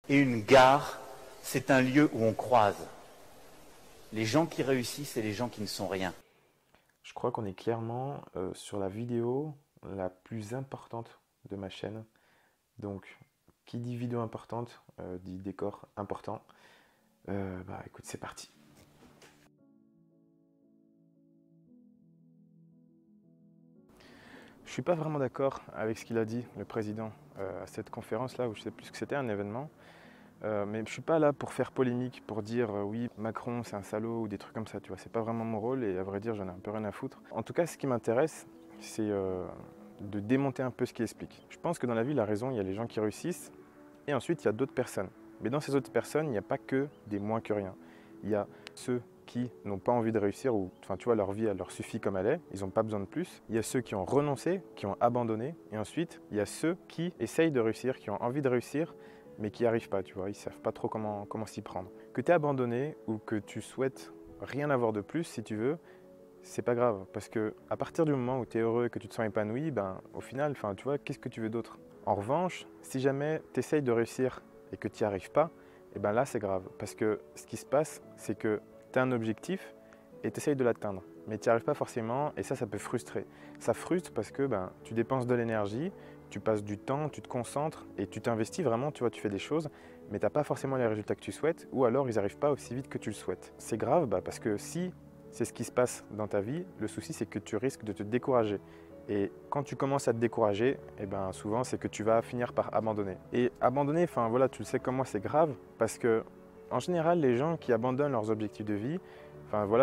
Et une gare, c'est un lieu où on croise les gens qui réussissent et les gens qui ne sont rien. Je crois qu'on est clairement sur la vidéo la plus importante de ma chaîne. Donc, qui dit vidéo importante, dit décor important. Écoute, c'est parti. Je suis pas vraiment d'accord avec ce qu'il a dit, le président, à cette conférence-là, où je sais plus ce que c'était, un événement. Mais je suis pas là pour faire polémique, pour dire oui, Macron c'est un salaud ou des trucs comme ça, tu vois. C'est pas vraiment mon rôle et à vrai dire, j'en ai un peu rien à foutre. En tout cas, ce qui m'intéresse, c'est de démonter un peu ce qu'il explique. Je pense que dans la vie, il a raison, il y a les gens qui réussissent et ensuite il y a d'autres personnes. Mais dans ces autres personnes, il n'y a pas que des moins que rien. Il y a ceux qui n'ont pas envie de réussir ou, enfin, tu vois, leur vie, elle leur suffit comme elle est, ils n'ont pas besoin de plus. Il y a ceux qui ont renoncé, qui ont abandonné et ensuite, il y a ceux qui essayent de réussir, qui ont envie de réussir mais qui n'y arrivent pas, tu vois, ils ne savent pas trop comment s'y prendre. Que tu es abandonné ou que tu souhaites rien avoir de plus, si tu veux, c'est pas grave. Parce que à partir du moment où tu es heureux et que tu te sens épanoui, au final, tu vois, qu'est-ce que tu veux d'autre? En revanche, si jamais tu essayes de réussir et que tu n'y arrives pas, et là, c'est grave. Parce que ce qui se passe, c'est que tu as un objectif et tu essayes de l'atteindre. Mais tu n'y arrives pas forcément et ça peut frustrer. Ça frustre parce que tu dépenses de l'énergie, tu passes du temps, tu te concentres et tu t'investis vraiment, tu vois, tu fais des choses, mais tu n'as pas forcément les résultats que tu souhaites ou alors ils n'arrivent pas aussi vite que tu le souhaites. C'est grave parce que si c'est ce qui se passe dans ta vie, le souci c'est que tu risques de te décourager. Et quand tu commences à te décourager, souvent c'est que tu vas finir par abandonner. Et abandonner, voilà, tu le sais comme moi, c'est grave parce que en général, les gens qui abandonnent leurs objectifs de vie,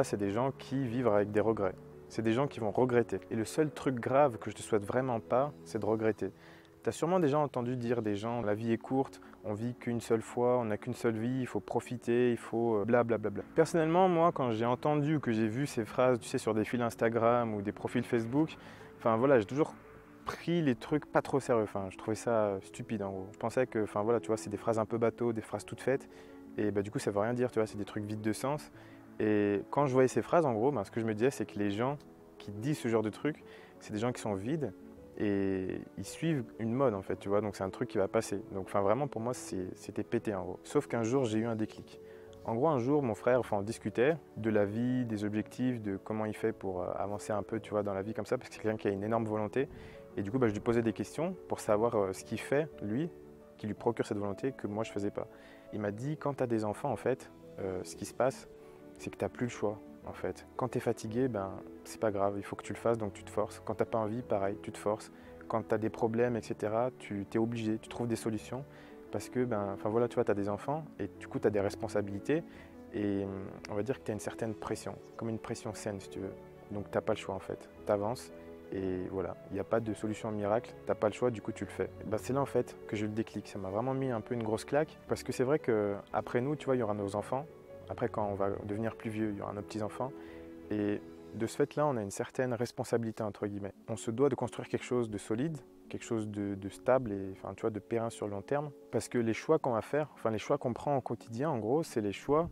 c'est des gens qui vivent avec des regrets. C'est des gens qui vont regretter. Et le seul truc grave que je te souhaite vraiment pas, c'est de regretter. Tu as sûrement déjà entendu dire des gens, la vie est courte, on vit qu'une seule fois, on n'a qu'une seule vie, il faut profiter, il faut blablabla. Personnellement, moi, quand j'ai entendu ou que j'ai vu ces phrases, tu sais, sur des fils Instagram ou des profils Facebook, j'ai toujours pris les trucs pas trop sérieux. Je trouvais ça stupide en gros. Je pensais que, tu vois, c'est des phrases un peu bateau, des phrases toutes faites. Et du coup, ça veut rien dire, tu vois, c'est des trucs vides de sens. Et quand je voyais ces phrases, en gros, ce que je me disais, c'est que les gens qui disent ce genre de trucs, c'est des gens qui sont vides et ils suivent une mode, en fait, tu vois. Donc, c'est un truc qui va passer. Donc, vraiment, pour moi, c'était pété, en gros. Sauf qu'un jour, j'ai eu un déclic. En gros, un jour, mon frère, on discutait de la vie, des objectifs, de comment il fait pour avancer un peu, tu vois, dans la vie comme ça, parce que c'est quelqu'un qui a une énorme volonté. Et du coup, je lui posais des questions pour savoir ce qu'il fait, lui, qui lui procure cette volonté que moi, je ne faisais pas. Il m'a dit, quand tu as des enfants, en fait, ce qui se passe, c'est que tu n'as plus le choix, en fait. Quand tu es fatigué, c'est pas grave, il faut que tu le fasses, donc tu te forces. Quand tu n'as pas envie, pareil, tu te forces. Quand tu as des problèmes, etc., tu es obligé, tu trouves des solutions. Parce que, voilà, tu vois, tu as des enfants et du coup, tu as des responsabilités. Et on va dire que tu as une certaine pression, comme une pression saine, si tu veux. Donc, tu n'as pas le choix, en fait. Tu avances et voilà, il n'y a pas de solution miracle, tu n'as pas le choix, du coup, tu le fais. C'est là, en fait, que j'ai eu le déclic. Ça m'a vraiment mis un peu une grosse claque. Parce que c'est vrai qu'après nous, tu vois, il y aura nos enfants. Après, quand on va devenir plus vieux, il y aura nos petits-enfants. Et de ce fait-là, on a une certaine responsabilité, entre guillemets. On se doit de construire quelque chose de solide, quelque chose de stable et tu vois, de périn sur le long terme. Parce que les choix qu'on va faire, les choix qu'on prend au quotidien, en gros, c'est les choix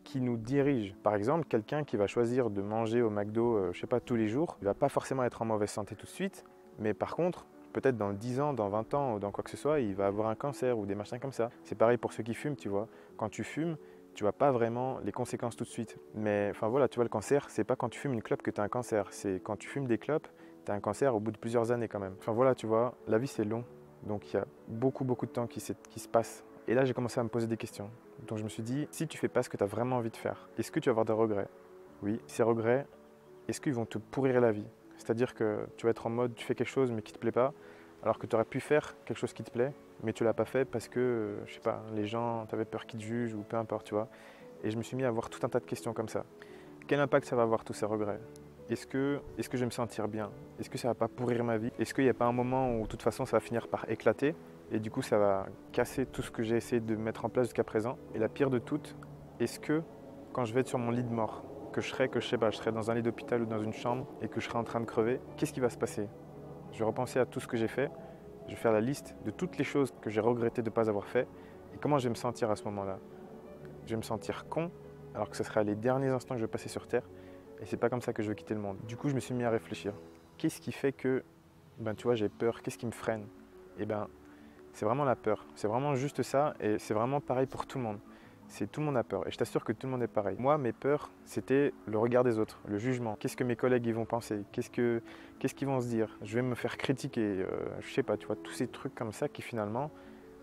qui nous dirigent. Par exemple, quelqu'un qui va choisir de manger au McDo, je sais pas, tous les jours, il va pas forcément être en mauvaise santé tout de suite, mais par contre, peut-être dans 10 ans, dans 20 ans ou dans quoi que ce soit, il va avoir un cancer ou des machins comme ça. C'est pareil pour ceux qui fument, tu vois. Quand tu fumes, tu vois pas vraiment les conséquences tout de suite. Mais voilà, tu vois, le cancer, c'est pas quand tu fumes une clope que tu as un cancer. C'est quand tu fumes des clopes, tu as un cancer au bout de plusieurs années quand même. Voilà, tu vois, la vie c'est long. Donc il y a beaucoup de temps qui se passe. Et là, j'ai commencé à me poser des questions. Donc je me suis dit, si tu fais pas ce que tu as vraiment envie de faire, est-ce que tu vas avoir des regrets? Oui, ces regrets, est-ce qu'ils vont te pourrir la vie? C'est-à-dire que tu vas être en mode, tu fais quelque chose mais qui ne te plaît pas, alors que tu aurais pu faire quelque chose qui te plaît, mais tu ne l'as pas fait parce que, je sais pas, les gens, tu avais peur qu'ils te jugent ou peu importe, tu vois. Et je me suis mis à avoir tout un tas de questions comme ça. Quel impact ça va avoir tous ces regrets? Est-ce que je vais me sentir bien? Est-ce que ça va pas pourrir ma vie? Est-ce qu'il n'y a pas un moment où de toute façon ça va finir par éclater et du coup ça va casser tout ce que j'ai essayé de mettre en place jusqu'à présent? Et la pire de toutes, est-ce que quand je vais être sur mon lit de mort, que je sais pas, je serai dans un lit d'hôpital ou dans une chambre et que je serai en train de crever, qu'est-ce qui va se passer? Je vais repenser à tout ce que j'ai fait, je vais faire la liste de toutes les choses que j'ai regretté de ne pas avoir fait et comment je vais me sentir à ce moment-là. Je vais me sentir con alors que ce sera les derniers instants que je vais passer sur Terre et c'est pas comme ça que je veux quitter le monde. Du coup, je me suis mis à réfléchir. Qu'est-ce qui fait que, tu vois, j'ai peur? Qu'est-ce qui me freine? Et C'est vraiment la peur. C'est vraiment juste ça et c'est vraiment pareil pour tout le monde. Tout le monde a peur et je t'assure que tout le monde est pareil. Moi, mes peurs, c'était le regard des autres, le jugement. Qu'est-ce que mes collègues ils vont penser? Qu'est-ce qu'ils vont se dire? Je vais me faire critiquer, je sais pas, tu vois, tous ces trucs comme ça qui finalement,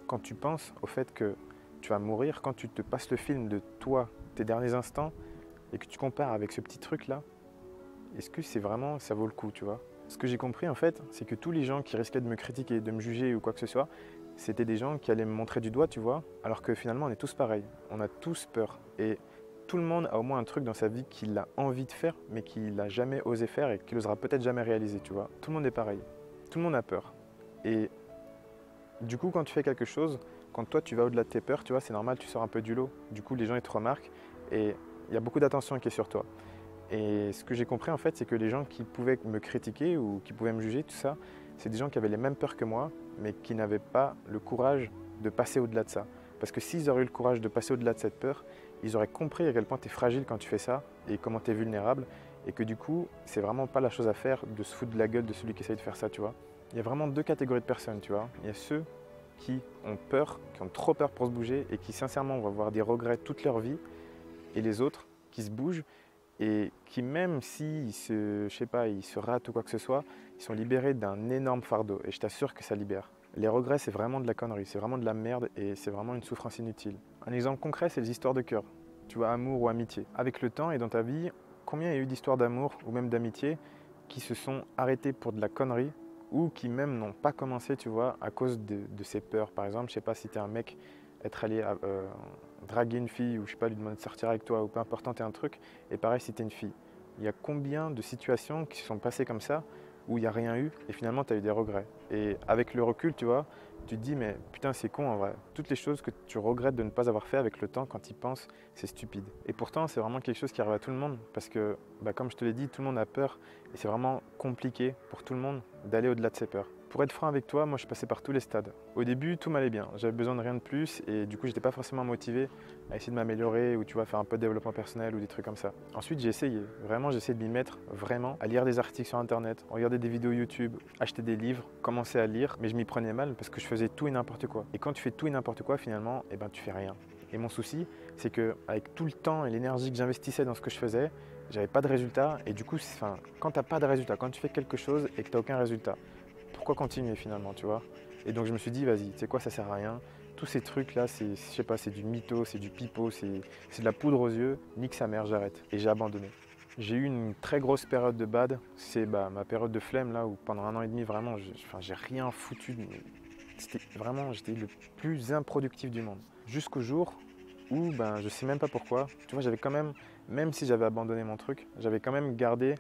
quand tu penses au fait que tu vas mourir, quand tu te passes le film de toi, tes derniers instants, et que tu compares avec ce petit truc-là, est-ce que c'est vraiment, ça vaut le coup, tu vois? Ce que j'ai compris en fait, c'est que tous les gens qui risquaient de me critiquer, de me juger ou quoi que ce soit, c'était des gens qui allaient me montrer du doigt, tu vois, alors que finalement on est tous pareils, on a tous peur. Et tout le monde a au moins un truc dans sa vie qu'il a envie de faire, mais qu'il n'a jamais osé faire et qu'il n'osera peut-être jamais réaliser, tu vois. Tout le monde est pareil, tout le monde a peur. Et du coup, quand tu fais quelque chose, quand toi tu vas au-delà de tes peurs, tu vois, c'est normal, tu sors un peu du lot. Du coup, les gens ils te remarquent et il y a beaucoup d'attention qui est sur toi. Et ce que j'ai compris en fait, c'est que les gens qui pouvaient me critiquer ou qui pouvaient me juger, tout ça, c'est des gens qui avaient les mêmes peurs que moi, mais qui n'avaient pas le courage de passer au-delà de ça. Parce que s'ils auraient eu le courage de passer au-delà de cette peur, ils auraient compris à quel point tu es fragile quand tu fais ça et comment tu es vulnérable. Et que du coup, c'est vraiment pas la chose à faire de se foutre de la gueule de celui qui essaye de faire ça, tu vois. Il y a vraiment deux catégories de personnes, tu vois. Il y a ceux qui ont peur, qui ont trop peur pour se bouger et qui sincèrement vont avoir des regrets toute leur vie. Et les autres qui se bougent et qui même s'ils je sais pas, ils se ratent ou quoi que ce soit, ils sont libérés d'un énorme fardeau et je t'assure que ça libère. Les regrets, c'est vraiment de la connerie, c'est vraiment de la merde et c'est vraiment une souffrance inutile. Un exemple concret, c'est les histoires de cœur. Tu vois, amour ou amitié. Avec le temps et dans ta vie, combien il y a eu d'histoires d'amour ou même d'amitié qui se sont arrêtées pour de la connerie ou qui même n'ont pas commencé, tu vois, à cause de ces peurs. Par exemple, je sais pas si tu es un mec, être allé draguer une fille ou je sais pas, lui demander de sortir avec toi ou peu importe, t'es un truc. Et pareil si t'es une fille. Il y a combien de situations qui se sont passées comme ça où il n'y a rien eu et finalement tu as eu des regrets. Et avec le recul, tu vois, tu te dis mais putain c'est con en vrai. Toutes les choses que tu regrettes de ne pas avoir fait avec le temps quand tu y penses, c'est stupide. Et pourtant c'est vraiment quelque chose qui arrive à tout le monde parce que comme je te l'ai dit, tout le monde a peur et c'est vraiment compliqué pour tout le monde d'aller au-delà de ses peurs. Pour être franc avec toi, moi je suis passé par tous les stades. Au début, tout m'allait bien. J'avais besoin de rien de plus et du coup, j'étais pas forcément motivé à essayer de m'améliorer ou tu vois, faire un peu de développement personnel ou des trucs comme ça. Ensuite, j'ai essayé. Vraiment, j'ai essayé de m'y mettre vraiment, à lire des articles sur internet, regarder des vidéos YouTube, acheter des livres, commencer à lire, mais je m'y prenais mal parce que je faisais tout et n'importe quoi. Et quand tu fais tout et n'importe quoi, finalement, tu fais rien. Et mon souci, c'est que avec tout le temps et l'énergie que j'investissais dans ce que je faisais, j'avais pas de résultat et du coup, quand tu n'as pas de résultat, quand tu fais quelque chose et que tu n'as aucun résultat, pourquoi continuer finalement, tu vois? Et donc je me suis dit, vas-y, tu sais quoi, ça sert à rien. Tous ces trucs-là, je sais pas, c'est du mytho, c'est du pipeau, c'est de la poudre aux yeux. Nique sa mère, j'arrête. Et j'ai abandonné. J'ai eu une très grosse période de bad. C'est ma période de flemme là où pendant 1 an et demi, vraiment, j'ai rien foutu. C'était vraiment, j'étais le plus improductif du monde. Jusqu'au jour où, je sais même pas pourquoi. Tu vois, j'avais quand même si j'avais abandonné mon truc, j'avais quand même gardé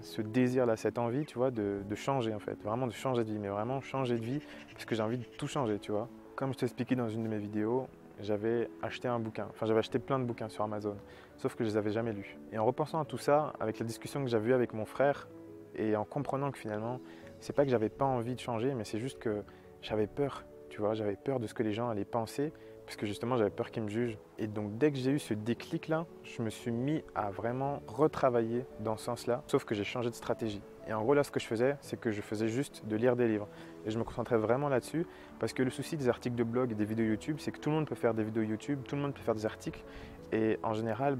ce désir-là, cette envie, tu vois, de changer en fait, vraiment de changer de vie, mais vraiment changer de vie parce que j'ai envie de tout changer, tu vois. Comme je t'ai expliqué dans une de mes vidéos, j'avais acheté un bouquin, enfin j'avais acheté plein de bouquins sur Amazon, sauf que je les avais jamais lus. Et en repensant à tout ça, avec la discussion que j'avais eue avec mon frère et en comprenant que finalement, c'est pas que j'avais pas envie de changer, mais c'est juste que j'avais peur, tu vois, j'avais peur de ce que les gens allaient penser parce que justement j'avais peur qu'ils me jugent. Et donc dès que j'ai eu ce déclic-là, je me suis mis à vraiment retravailler dans ce sens-là, sauf que j'ai changé de stratégie. Et en gros là, ce que je faisais, c'est que je faisais juste de lire des livres. Et je me concentrais vraiment là-dessus, parce que le souci des articles de blog et des vidéos YouTube, c'est que tout le monde peut faire des vidéos YouTube, tout le monde peut faire des articles, et en général,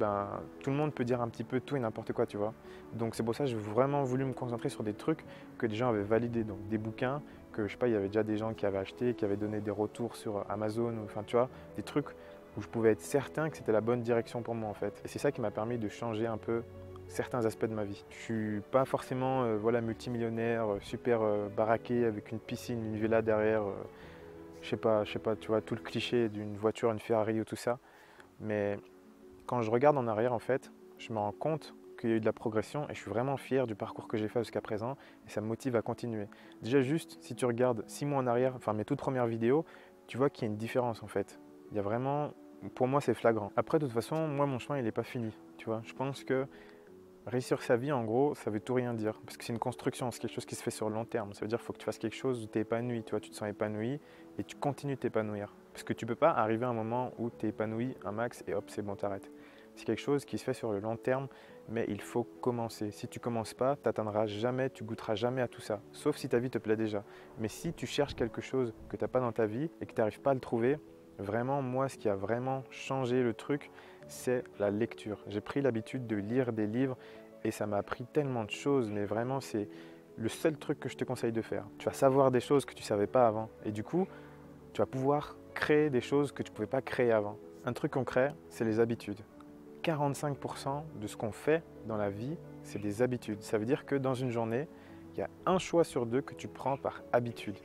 tout le monde peut dire un petit peu tout et n'importe quoi, tu vois. Donc c'est pour ça que j'ai vraiment voulu me concentrer sur des trucs que des gens avaient validés, donc des bouquins, que je sais pas, il y avait déjà des gens qui avaient acheté, qui avaient donné des retours sur Amazon, enfin tu vois, des trucs où je pouvais être certain que c'était la bonne direction pour moi en fait. Et c'est ça qui m'a permis de changer un peu certains aspects de ma vie. Je suis pas forcément multimillionnaire, super baraqué avec une piscine, une villa derrière, je sais pas, tu vois, tout le cliché d'une voiture, une Ferrari ou tout ça. Mais quand je regarde en arrière en fait, je me rends compte qu'il y a eu de la progression et je suis vraiment fier du parcours que j'ai fait jusqu'à présent et ça me motive à continuer. Déjà juste, si tu regardes 6 mois en arrière, enfin mes toutes premières vidéos, tu vois qu'il y a une différence en fait. Il y a vraiment, pour moi c'est flagrant. Après de toute façon, moi mon chemin il n'est pas fini, tu vois. Je pense que réussir sa vie en gros, ça veut tout rien dire parce que c'est une construction, c'est quelque chose qui se fait sur le long terme. Ça veut dire qu'il faut que tu fasses quelque chose où tu es épanoui, tu vois, tu te sens épanoui et tu continues de t'épanouir. Parce que tu ne peux pas arriver à un moment où tu es épanoui un max et hop c'est bon, t'arrêtes. c'est quelque chose qui se fait sur le long terme, mais il faut commencer. Si tu ne commences pas, tu n'atteindras jamais, tu goûteras jamais à tout ça, sauf si ta vie te plaît déjà. Mais si tu cherches quelque chose que tu n'as pas dans ta vie et que tu n'arrives pas à le trouver, vraiment, moi, ce qui a vraiment changé le truc, c'est la lecture. J'ai pris l'habitude de lire des livres et ça m'a appris tellement de choses, mais vraiment, c'est le seul truc que je te conseille de faire. Tu vas savoir des choses que tu ne savais pas avant et du coup, tu vas pouvoir créer des choses que tu ne pouvais pas créer avant. Un truc concret, c'est les habitudes. 45% de ce qu'on fait dans la vie, c'est des habitudes. Ça veut dire que dans une journée, il y a un choix sur deux que tu prends par habitude.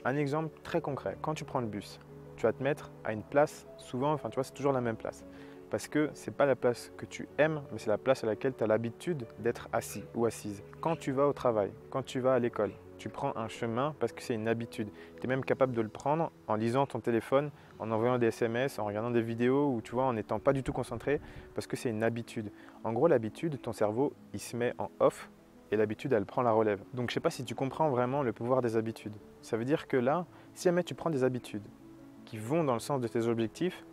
Un exemple très concret, quand tu prends le bus, tu vas te mettre à une place, souvent, enfin tu vois, c'est toujours la même place. Parce que ce n'est pas la place que tu aimes, mais c'est la place à laquelle tu as l'habitude d'être assis ou assise. Quand tu vas au travail, quand tu vas à l'école, tu prends un chemin parce que c'est une habitude. Tu es même capable de le prendre en lisant ton téléphone, en envoyant des SMS, en regardant des vidéos ou tu vois, en n'étant pas du tout concentré parce que c'est une habitude. En gros, l'habitude, ton cerveau, il se met en off et l'habitude, elle prend la relève. Donc, je ne sais pas si tu comprends vraiment le pouvoir des habitudes. Ça veut dire que là, si jamais tu prends des habitudes qui vont dans le sens de tes objectifs,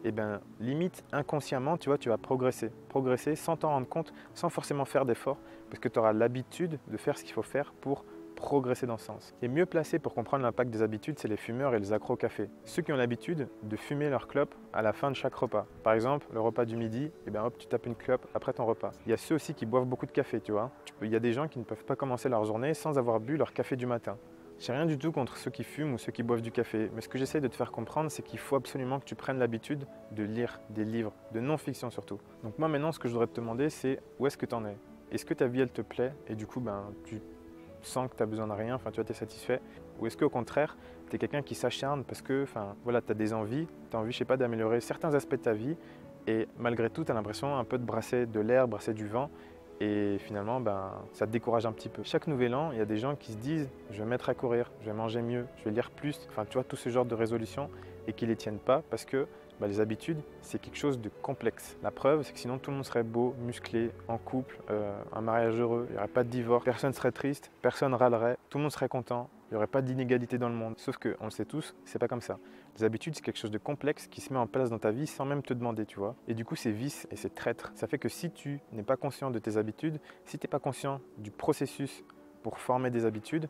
eh bien, limite inconsciemment, tu vois, tu vas progresser. Progresser sans t'en rendre compte, sans forcément faire d'efforts, parce que tu auras l'habitude de faire ce qu'il faut faire pour progresser dans ce sens. Et mieux placé pour comprendre l'impact des habitudes, c'est les fumeurs et les accros au café. Ceux qui ont l'habitude de fumer leur clope à la fin de chaque repas. Par exemple, le repas du midi, eh bien hop, tu tapes une clope après ton repas. Il y a ceux aussi qui boivent beaucoup de café, tu vois. Il y a des gens qui ne peuvent pas commencer leur journée sans avoir bu leur café du matin. J'ai rien du tout contre ceux qui fument ou ceux qui boivent du café, mais ce que j'essaie de te faire comprendre, c'est qu'il faut absolument que tu prennes l'habitude de lire des livres, de non-fiction surtout. Donc moi maintenant, ce que je voudrais te demander, c'est où est-ce que tu en es? Est-ce que ta vie, elle te plaît et du coup, tu sens que tu as besoin de rien, enfin tu vois, tu es satisfait? Ou est-ce qu'au contraire, tu es quelqu'un qui s'acharne parce que voilà, tu as des envies, tu as envie, je sais pas, d'améliorer certains aspects de ta vie et malgré tout, tu as l'impression un peu de brasser de l'air, brasser du vent. Et finalement, ça te décourage un petit peu. Chaque nouvel an, il y a des gens qui se disent « je vais me mettre à courir, je vais manger mieux, je vais lire plus », enfin tu vois, tout ce genre de résolutions et qui ne les tiennent pas parce que les habitudes, c'est quelque chose de complexe. La preuve, c'est que sinon tout le monde serait beau, musclé, en couple, un mariage heureux, il n'y aurait pas de divorce, personne ne serait triste, personne râlerait, tout le monde serait content. Il n'y aurait pas d'inégalité dans le monde. Sauf qu'on le sait tous, c'est pas comme ça. Les habitudes, c'est quelque chose de complexe qui se met en place dans ta vie sans même te demander, tu vois. Et du coup, c'est vice et c'est traître. Ça fait que si tu n'es pas conscient de tes habitudes, si tu n'es pas conscient du processus pour former des habitudes,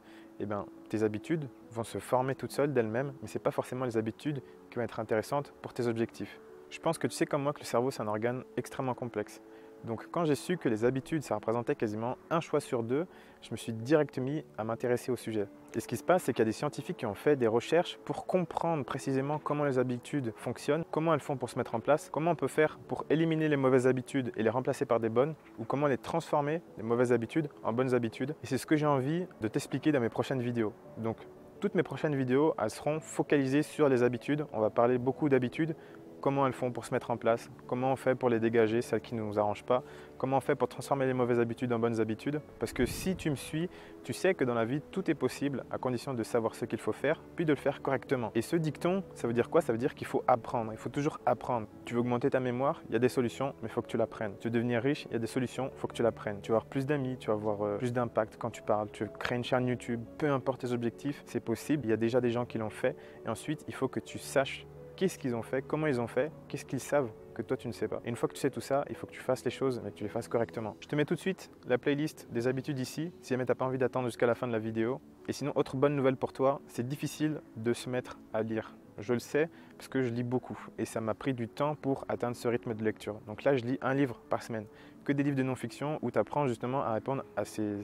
tes habitudes vont se former toutes seules d'elles-mêmes, mais ce n'est pas forcément les habitudes qui vont être intéressantes pour tes objectifs. Je pense que tu sais comme moi que le cerveau, c'est un organe extrêmement complexe. Donc quand j'ai su que les habitudes, ça représentait quasiment un choix sur deux, je me suis direct mis à m'intéresser au sujet. Et ce qui se passe, c'est qu'il y a des scientifiques qui ont fait des recherches pour comprendre précisément comment les habitudes fonctionnent, comment elles font pour se mettre en place, comment on peut faire pour éliminer les mauvaises habitudes et les remplacer par des bonnes, ou comment les transformer, les mauvaises habitudes, en bonnes habitudes. Et c'est ce que j'ai envie de t'expliquer dans mes prochaines vidéos. Donc toutes mes prochaines vidéos, elles seront focalisées sur les habitudes. On va parler beaucoup d'habitudes. Comment elles font pour se mettre en place, comment on fait pour les dégager, celles qui ne nous arrangent pas, comment on fait pour transformer les mauvaises habitudes en bonnes habitudes. Parce que si tu me suis, tu sais que dans la vie, tout est possible à condition de savoir ce qu'il faut faire, puis de le faire correctement. Et ce dicton, ça veut dire quoi? Ça veut dire qu'il faut apprendre, il faut toujours apprendre. Tu veux augmenter ta mémoire, il y a des solutions, mais il faut que tu l'apprennes. Tu veux devenir riche, il y a des solutions, il faut que tu l'apprennes. Tu vas avoir plus d'amis, tu vas avoir plus d'impact quand tu parles, tu veux créer une chaîne YouTube, peu importe tes objectifs, c'est possible. Il y a déjà des gens qui l'ont fait. Et ensuite, il faut que tu saches qu'est-ce qu'ils ont fait, comment ils ont fait, qu'est-ce qu'ils savent que toi tu ne sais pas. Et une fois que tu sais tout ça, il faut que tu fasses les choses, mais que tu les fasses correctement. Je te mets tout de suite la playlist des habitudes ici, si jamais tu n'as pas envie d'attendre jusqu'à la fin de la vidéo. Et sinon, autre bonne nouvelle pour toi, c'est difficile de se mettre à lire. Je le sais parce que je lis beaucoup et ça m'a pris du temps pour atteindre ce rythme de lecture. Donc là, je lis un livre par semaine, que des livres de non-fiction où tu apprends justement à répondre à ces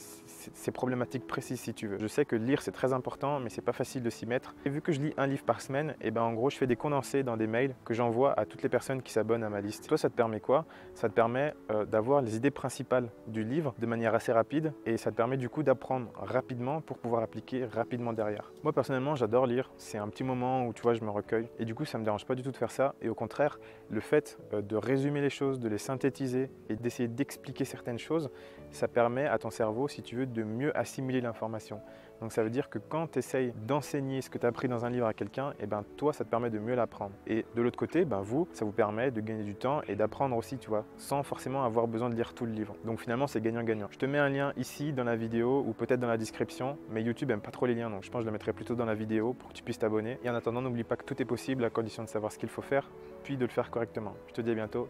problématiques précises si tu veux. Je sais que lire c'est très important, mais c'est pas facile de s'y mettre. Et vu que je lis un livre par semaine, en gros, je fais des condensés dans des mails que j'envoie à toutes les personnes qui s'abonnent à ma liste. Toi, ça te permet quoi? Ça te permet d'avoir les idées principales du livre de manière assez rapide et ça te permet du coup d'apprendre rapidement pour pouvoir appliquer rapidement derrière. Moi, personnellement, j'adore lire. C'est un petit moment où tu vois, je me recueille et du coup, ça me dérange pas du tout de faire ça. Et au contraire, le fait de résumer les choses, de les synthétiser et d'essayer d'expliquer certaines choses, ça permet à ton cerveau, si tu veux, de mieux assimiler l'information. Donc ça veut dire que quand tu essayes d'enseigner ce que tu as appris dans un livre à quelqu'un, toi, ça te permet de mieux l'apprendre. Et de l'autre côté, vous, ça vous permet de gagner du temps et d'apprendre aussi, tu vois, sans forcément avoir besoin de lire tout le livre. Donc finalement, c'est gagnant-gagnant. Je te mets un lien ici dans la vidéo ou peut-être dans la description, mais YouTube aime pas trop les liens, donc je pense que je le mettrai plutôt dans la vidéo pour que tu puisses t'abonner. Et en attendant, n'oublie pas que tout est possible à condition de savoir ce qu'il faut faire, puis de le faire correctement. Je te dis à bientôt.